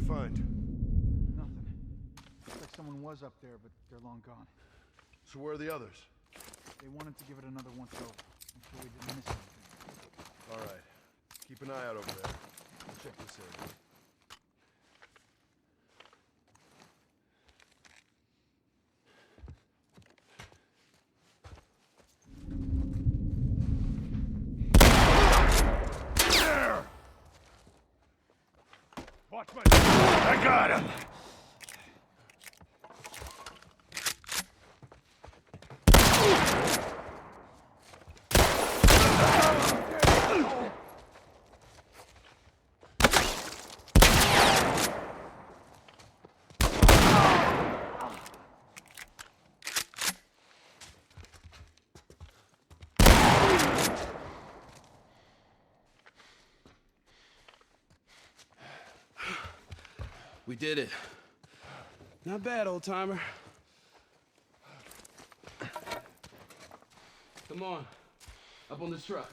find? Nothing. Looks like someone was up there, but they're long gone. So where are the others? They wanted to give it another once over. I'm sure we didn't miss anything. All right. Keep an eye out over there. We'll check this area. Watch my... I got him! We did it. Not bad, old-timer. Come on. Up on this truck.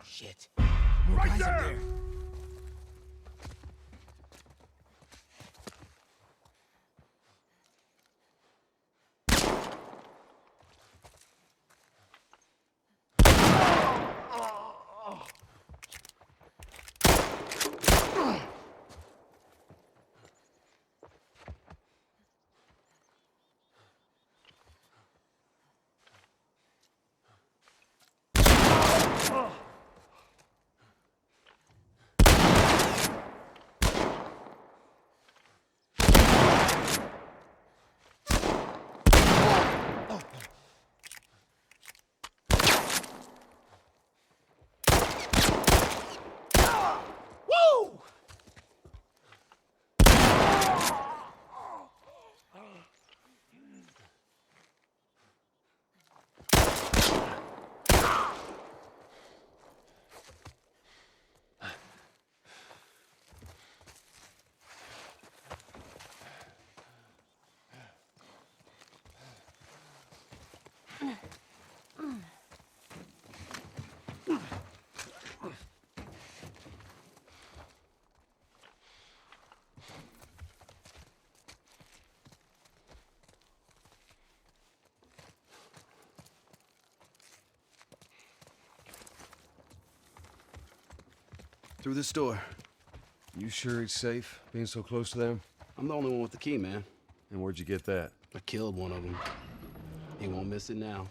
Shit. More Right guys there! up there. Through this door. You sure it's safe, being so close to them? I'm the only one with the key, man. And where'd you get that? I killed one of them. He won't miss it now.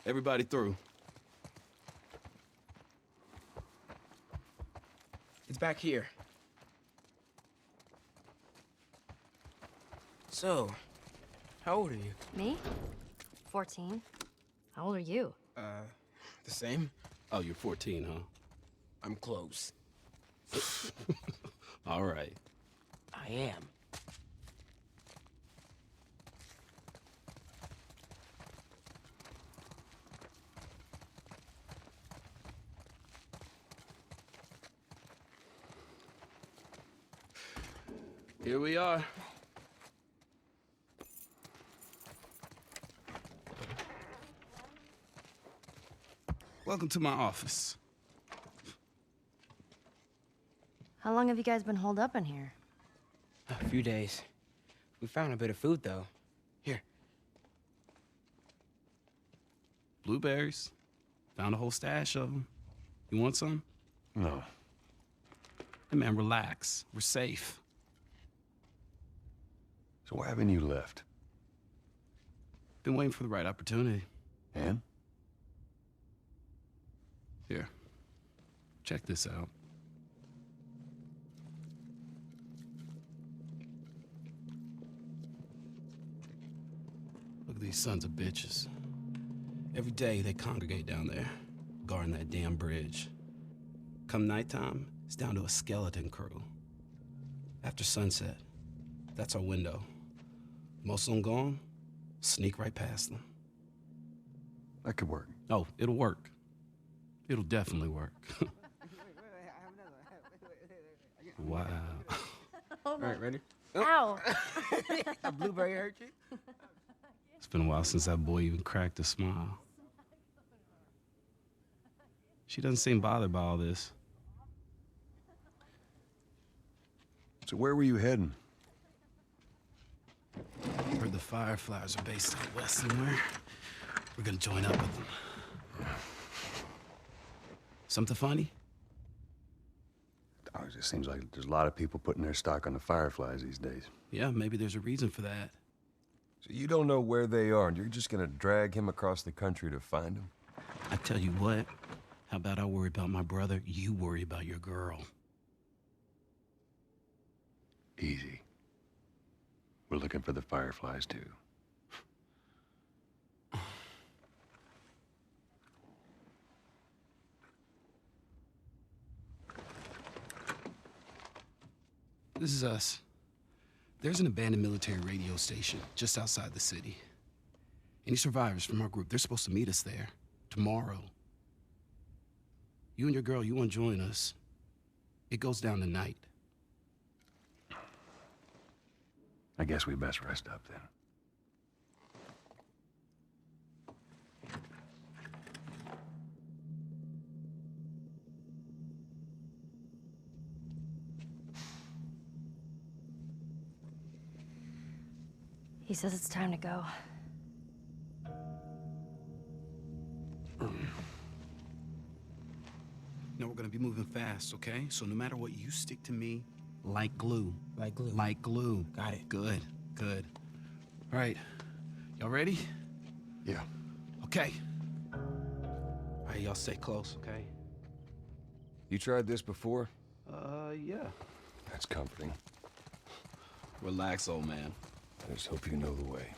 Everybody through. It's back here. So, how old are you? Me? 14. How old are you? The same? Oh, you're 14, huh? I'm close. All right. I am. Here we are. Welcome to my office. How long have you guys been holed up in here? A few days. We found a bit of food, though. Here. Blueberries. Found a whole stash of them. You want some? No. Hey, man, relax. We're safe. So why haven't you left? Been waiting for the right opportunity. And? Here. Check this out. Look at these sons of bitches. Every day they congregate down there, guarding that damn bridge. Come nighttime, it's down to a skeleton crew. After sunset, that's our window. Most of them gone, sneak right past them. That could work. Oh, it'll work. It'll definitely work. Wow. All right, ready? Ow! A blueberry hurt you? It's been a while since that boy even cracked a smile. She doesn't seem bothered by all this. So where were you heading? Heard the Fireflies are based out west somewhere. We're gonna join up with them. Something funny? Oh, it just seems like there's a lot of people putting their stock on the Fireflies these days. Yeah, maybe there's a reason for that. So you don't know where they are, and you're just gonna drag him across the country to find them? I tell you what, how about I worry about my brother, you worry about your girl. Easy. We're looking for the Fireflies, too. This is us. There's an abandoned military radio station just outside the city. Any survivors from our group, they're supposed to meet us there tomorrow. You and your girl, you want to join us? It goes down tonight. I guess we best rest up then. He says it's time to go. No, we're gonna be moving fast, okay? So no matter what, you stick to me like glue. Like glue. Like glue. Got it. Good, good. All right, y'all ready? Yeah. Okay. All right, y'all stay close, okay? You tried this before? Yeah. That's comforting. Relax, old man. I just hope you know the way.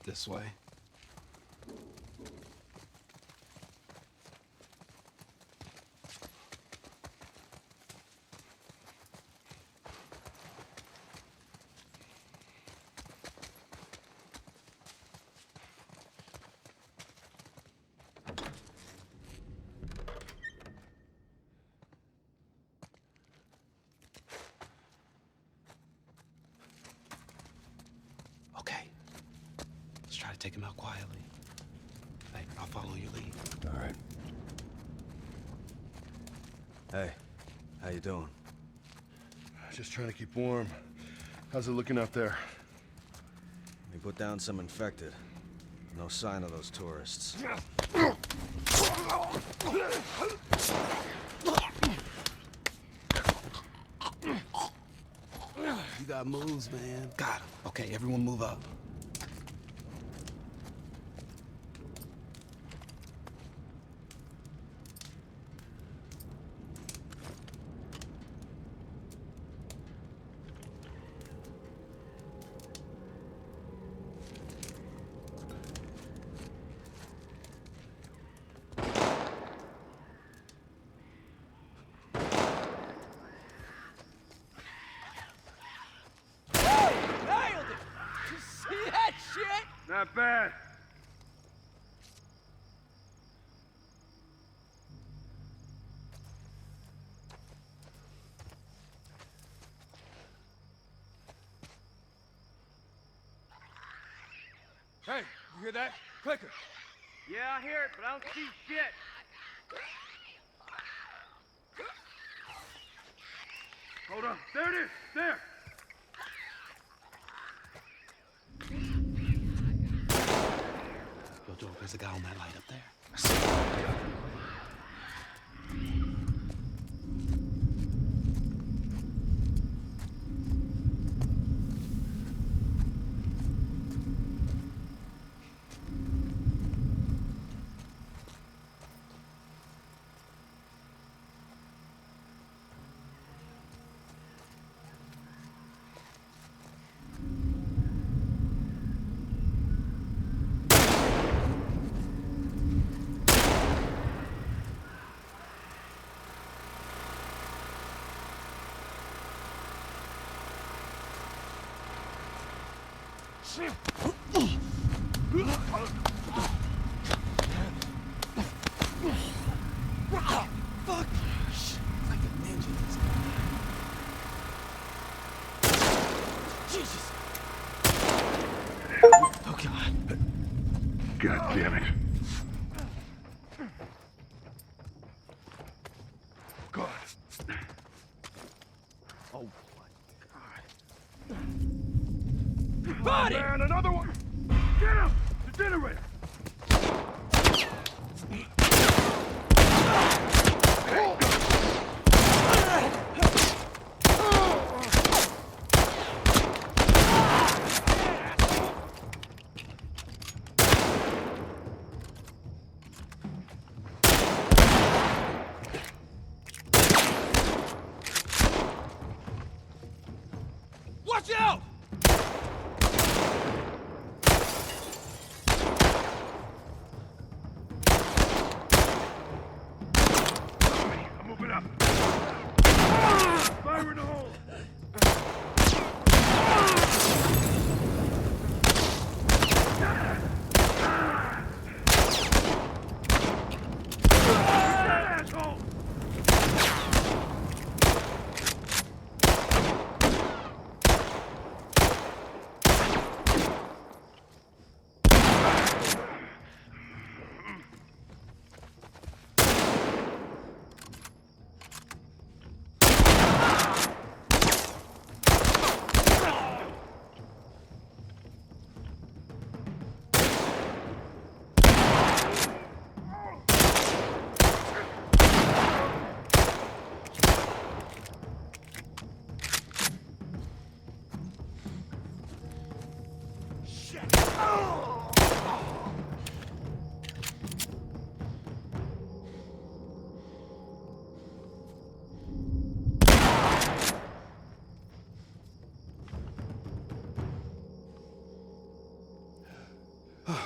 This way. Okay. Let's try to take him out quietly. Hey, I'll follow your lead. All right. Hey, how you doing? Just trying to keep warm. How's it looking out there? We put down some infected. No sign of those tourists. You got moves, man. Got him. Okay, everyone move up. Not bad. Hey, you hear that? Clicker. Yeah, I hear it, but I don't see shit. Hold on. There it is. There. Yo, Joe, there's a guy on that light up there. Fuck! Like a ninja. Jesus! Oh God. God damn it. God. Oh my God. Body! Oh, man, another one! Get him! The generator! Watch out! I'm moving up. Fire in the hole! Asshole!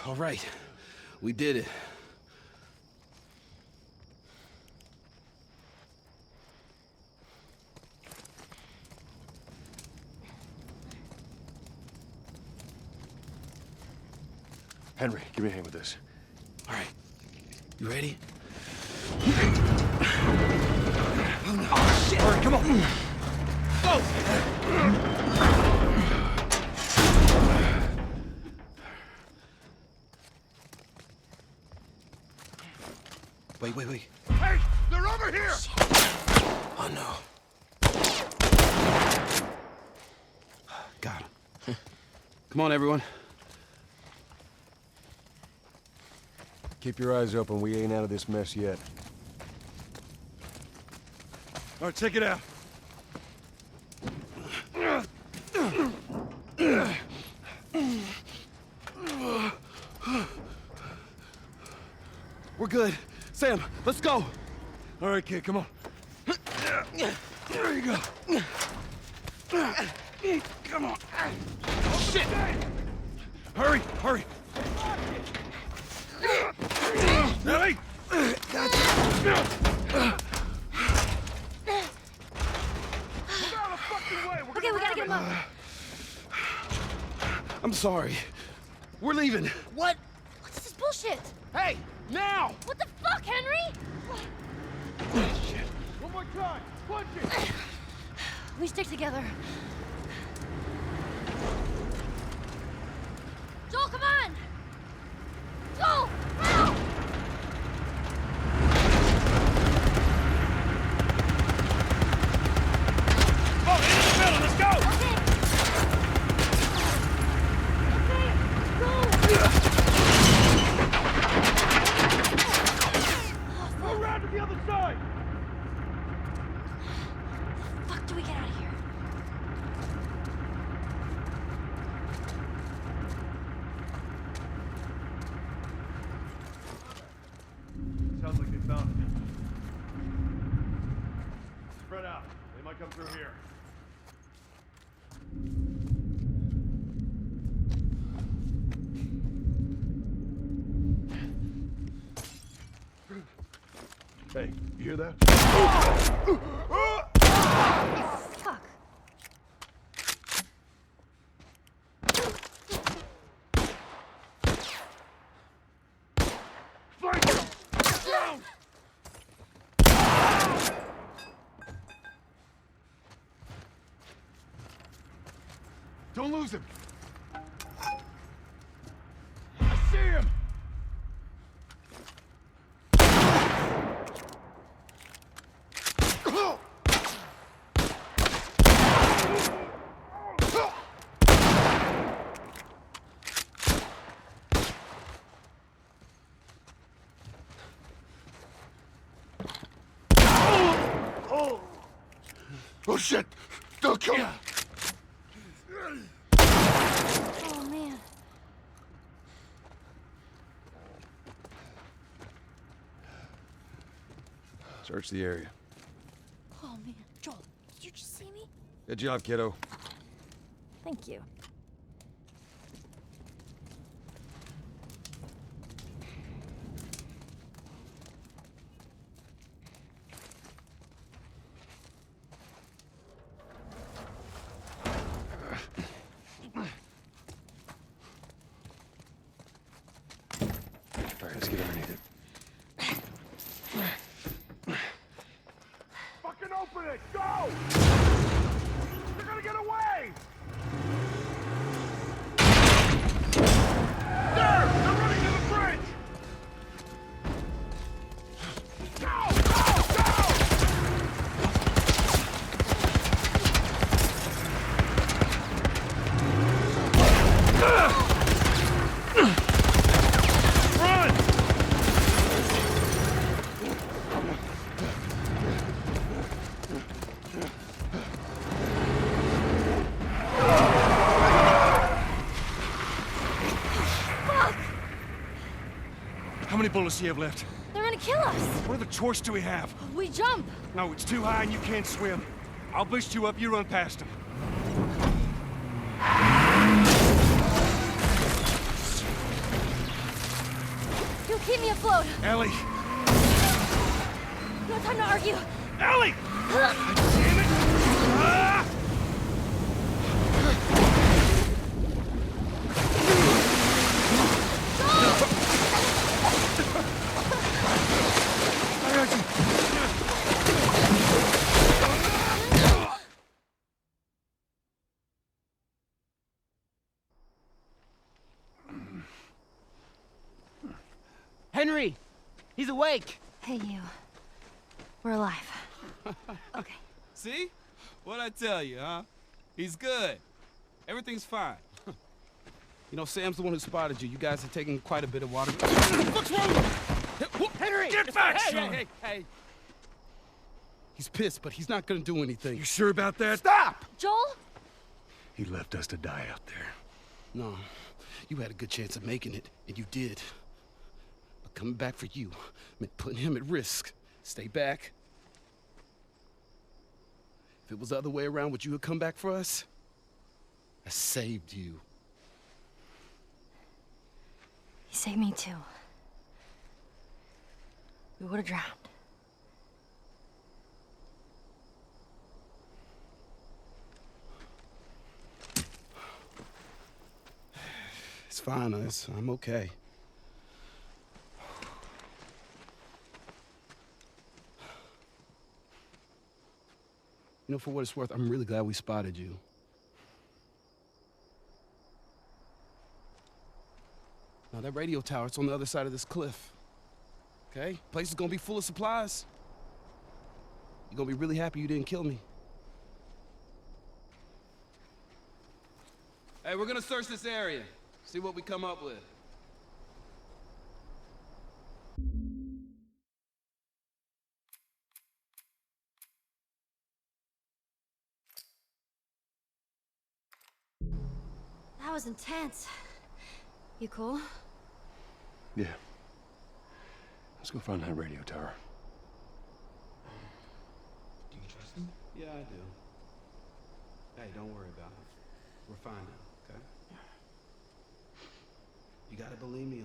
All right, we did it. Henry, give me a hand with this. All right, you ready? Oh, shit! All right, come on. Wait. Hey, they're over here! Oh no. Got him. Come on, everyone. Keep your eyes open. We ain't out of this mess yet. All right, check it out. We're good. Sam, let's go. All right, kid, come on. There you go. Come on. Shit! Hurry! Ellie! Okay, we gotta get him up. I'm sorry. We're leaving. What? What's this bullshit? Hey, now! What the fuck, Henry? Shit. One more time! Punch it! We stick together. Joel, come on! Joel! Help! Oh, in the middle, let's go! Okay. Go around to the other side! Fuck, do we get out of here? Sounds like they found it. Spread out. They might come through here. Hey, you hear that? Fuck. Don't lose him. I see him. Oh shit! Don't kill him! Oh, man. Search the area. Oh, man. Joel, did you just see me? Good job, kiddo. Thank you. All right, let's get underneath it. Fucking open it! Go! They're gonna get away! There! They're running to the bridge! Go! Go! Go! Run! How many bullets do you have left? They're gonna kill us. What other choice do we have? We jump. No, it's too high and you can't swim. I'll boost you up, you run past them. You'll keep me afloat. Ellie! No time to argue. Ellie! Damn it! Ah! Henry! He's awake! Hey, you. We're alive. Okay. See? What'd I tell you, huh? He's good. Everything's fine. You know, Sam's the one who spotted you. You guys have taken quite a bit of water. What's wrong? Henry! Get back, hey, son! hey! He's pissed, but he's not gonna do anything. You sure about that? Stop! Joel? He left us to die out there. No, you had a good chance of making it, and you did. But coming back for you meant putting him at risk. Stay back. If it was the other way around, would you have come back for us? I saved you. He saved me too. We would have drowned. It's fine, I'm okay. You know, for what it's worth, I'm really glad we spotted you. Now, that radio tower, it's on the other side of this cliff. Okay? Place is gonna be full of supplies. You're gonna be really happy you didn't kill me. Hey, we're gonna search this area. See what we come up with. That was intense. You cool? Yeah. Let's go find that radio tower. Do you trust him? Yeah, I do. Hey, don't worry about it. We're fine now, okay? You gotta believe me.